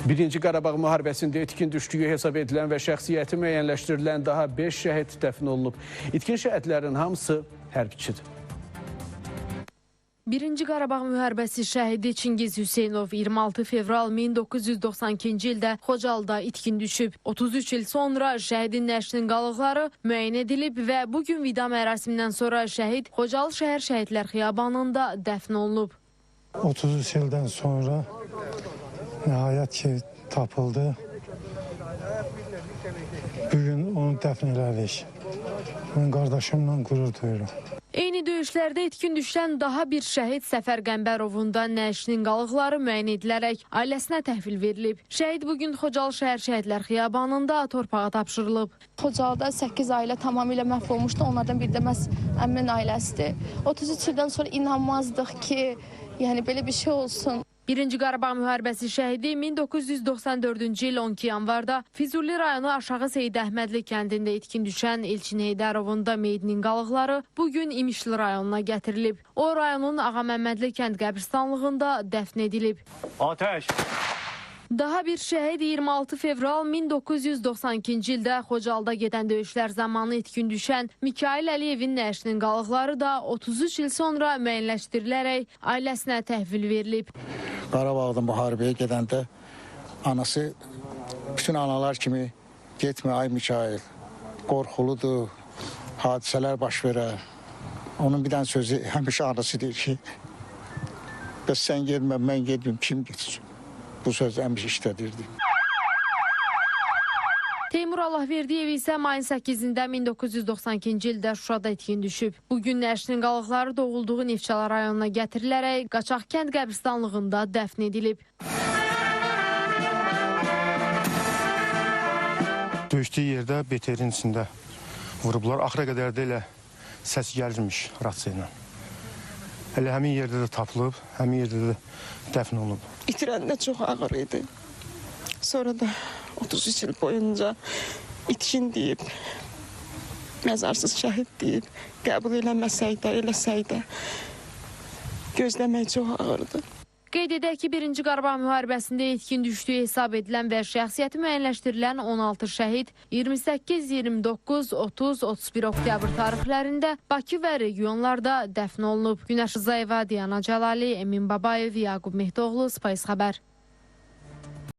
Birinci Qarabağ müharibəsində itkin düşdüyü hesab edilən və şəxsiyyəti müəyyənləşdirilən daha 5 şəhid dəfn olunub. İtkin şəhidlərin hamısı hərbçidir. Birinci Qarabağ müharibəsi şəhidi Çingiz Hüseynov 26 fevral 1992-ci ildə Xocalıda itkin düşüb. 33 il sonra şəhidin nəşinin qalıqları müəyyən edilib və bugün vida mərasimindən sonra şəhid Xocalı şəhər şəhidlər xiyabanında dəfn olunub. 33 ildən sonra nəhayət ki tapıldı. Bugün onu dəfn elədik. Mən qardaşımla qürur duyuram. Eyni döyüşlərdə itkin düşən daha bir şəhid Səfər Qəmbərovun da nəşinin qalıqları müəyyən edilərək ailəsinə təhvil verilib. Şəhid bugün Xocalı şəhər şəhidlər xiyabanında torpağa tapşırılıb. Xocalıda 8 ailə tamamilə məhv olmuşdu. Onlardan biri də məhz əmmin ailəsidir. 33 ildən sonra inanmazdıq ki, yəni belə bir şey olsun. Birinci Qarabağ müharibəsi şəhidi 1994-cü il 12 yanvarda Füzuli rayonu Aşağı Seyid Əhmədli kəndində itkin düşən Elçin Heydərovun da meyidinin qalıqları bugün İmişli rayonuna gətirilib. O rayonun Ağaməmmədli kənd qəbristanlığında dəfn edilib. Ateş! Daha bir şəhid 26 fevral 1992-ci ildə Xocalıda gedən döyüşlər zamanı itkin düşən Mikail Əliyevin nəşinin qalıqları da 33 il sonra müəyyənləşdirilərək ailəsinə təhvil verilib. Qarabağda müharibəyə gedəndə anası bütün analar kimi getmə ay Mikail, qorxuludur, hadisələr baş verər. Onun bir dənə sözü həmişə anası deyir ki, bəs sən getmə, mən getməyim, kim getsin? Bu söz həmişə işlədirdi. Teymur Allahverdiyev isə mayın 8-də 1992-ci ildə Şuşada itkin düşüb. Bugün nəşinin qalıqları doğulduğu Neftçala rayonuna gətirilərək Qaçaq kənd qəbristanlığında dəfn edilib. Döyüşdüyü yerdə BTR-in içində vurublar. Axıra qədər də elə səs gəlirmiş rasiya ilə. Elə həmin yerdə də tapılıb, həmin yerdə də dəfn olunub. İtirəndə çox ağır idi. Sonra da 33 il boyunca itkin deyib, məzarsız şəhid deyib, qəbul eləməsək də, gözləmək çox ağırdı. Qeyd edək ki, Birinci Qarabağ müharibəsində itkin düşdüyü hesab edilən və şəxsiyyəti müəyyənləşdirilən 16 şəhid 28, 29, 30, 31 oktyabr tarixlərində Bakı və regionlarda dəfn olunub. Günəş Rızayeva, Diana Cəlali, Emin Babayev, Yaqub Mehdoğlu, Spice Xəbər.